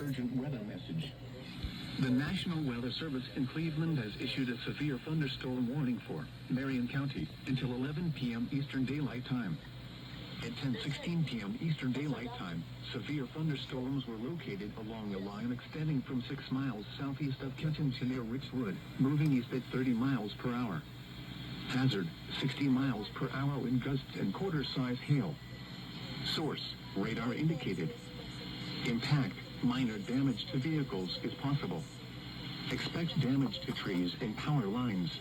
Urgent weather message. The National Weather Service in Cleveland has issued a severe thunderstorm warning for Marion County until 11 p.m. Eastern Daylight Time. At 10:16 p.m. Eastern Daylight Time, severe thunderstorms were located along a line extending from 6 miles southeast of Kenton to near Richwood, moving east at 30 miles per hour. Hazard, 60 miles per hour wind gusts and quarter-size hail. Source, radar indicated. Impact, minor damage to vehicles is possible. Expect damage to trees and power lines.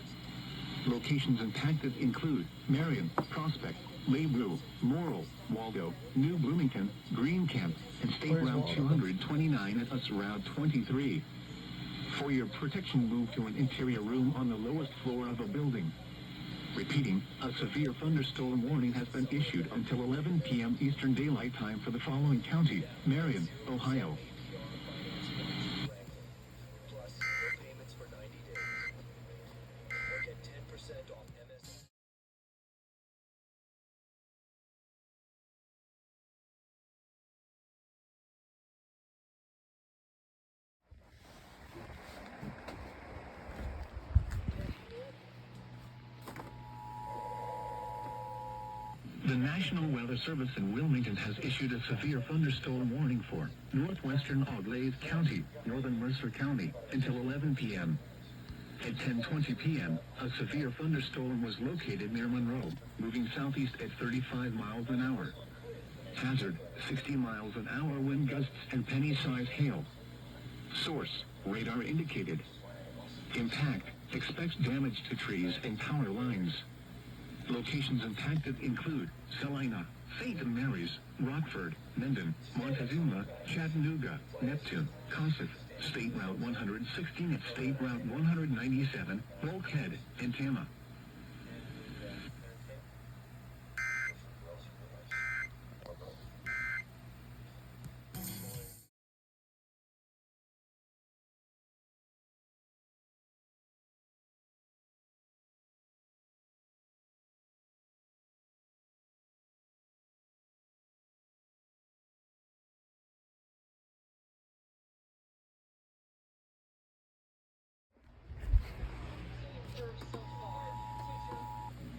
Locations impacted include Marion, Prospect, Labrew, Morrill, Waldo, New Bloomington, Greencamp, and State Route 229 at US Route 23. For your protection, move to an interior room on the lowest floor of a building. Repeating, a severe thunderstorm warning has been issued until 11 p.m. Eastern Daylight Time for the following county: Marion, Ohio. Plus, no payments for 90 days. Or get 10% off MS. The National Weather Service in Wilmington has issued a severe thunderstorm warning for northwestern Auglaize County, northern Mercer County, until 11 p.m. At 10:20 p.m., a severe thunderstorm was located near Monroe, moving southeast at 35 miles an hour. Hazard, 60 miles an hour wind gusts and penny-sized hail. Source, radar indicated. Impact, expect damage to trees and power lines. Locations impacted include Salina, St. Mary's, Rockford, Mendon, Montezuma, Chattanooga, Neptune, Kossuth, State Route 116 at State Route 197, Bulkhead, and Tama.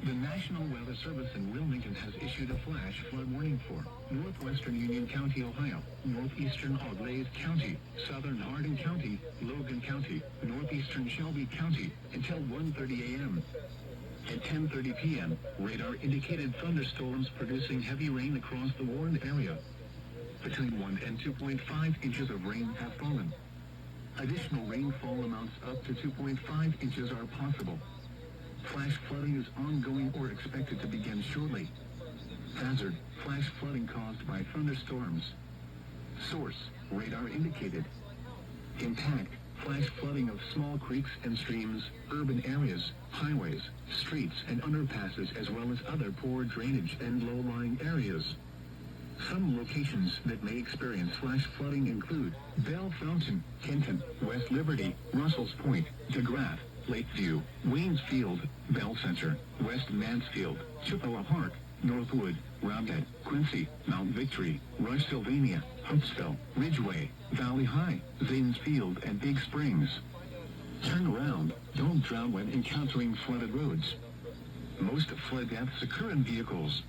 The National Weather Service in Wilmington has issued a flash flood warning for northwestern Union County, Ohio, northeastern Auglaize County, southern Hardin County, Logan County, northeastern Shelby County, until 1:30 a.m. At 10:30 p.m., radar indicated thunderstorms producing heavy rain across the warned area. Between 1 and 2.5 inches of rain have fallen. Additional rainfall amounts up to 2.5 inches are possible. Flash flooding is ongoing or expected to begin shortly. Hazard, flash flooding caused by thunderstorms. Source, radar indicated. Impact, flash flooding of small creeks and streams, urban areas, highways, streets and underpasses, as well as other poor drainage and low-lying areas. Some locations that may experience flash flooding include Bell Fountain, Kenton, West Liberty, Russell's Point, DeGraff, Lakeview, Waynes Field, Bell Center, West Mansfield, Chippewa Park, Northwood, Roundhead, Quincy, Mount Victory, Rush Sylvania, Huntsville, Ridgeway, Valley High, Zanesfield, and Big Springs. Turn around, don't drown when encountering flooded roads. Most flood deaths occur in vehicles.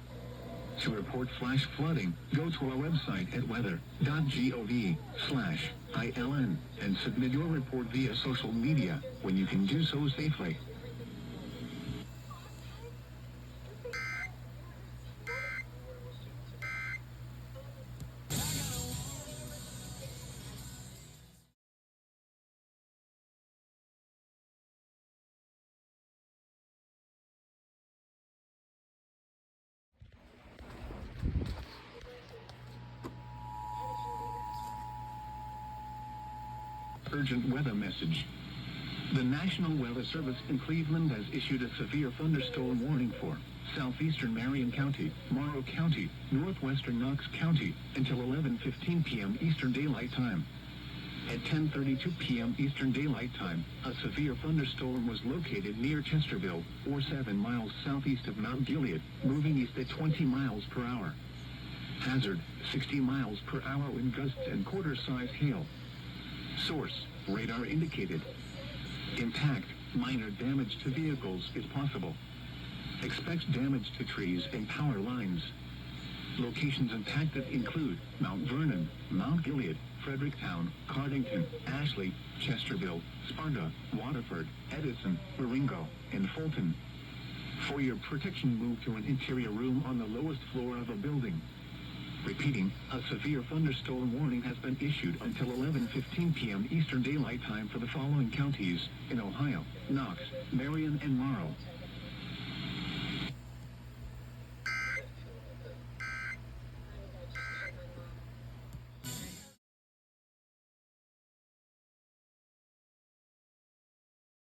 To report flash flooding, go to our website at weather.gov/ILN and submit your report via social media when you can do so safely. Urgent weather message. The National Weather Service in Cleveland has issued a severe thunderstorm warning for southeastern Marion County, Morrow County, northwestern Knox County, until 11:15 p.m. Eastern Daylight Time. At 10:32 p.m. Eastern Daylight Time, a severe thunderstorm was located near Chesterville, or 7 miles southeast of Mount Gilead, moving east at 20 miles per hour. Hazard, 60 miles per hour wind gusts and quarter-size hail. Source, radar indicated. Impact, minor damage to vehicles is possible. Expects damage to trees and power lines. Locations impacted include Mount Vernon, Mount Gilead, Fredericktown, Cardington, Ashley, Chesterville, Sparta, Waterford, Edison, Marengo, and Fulton. For your protection, move to an interior room on the lowest floor of a building. Repeating, a severe thunderstorm warning has been issued until 11:15 p.m. Eastern Daylight Time for the following counties in Ohio: Knox, Marion, and Marl.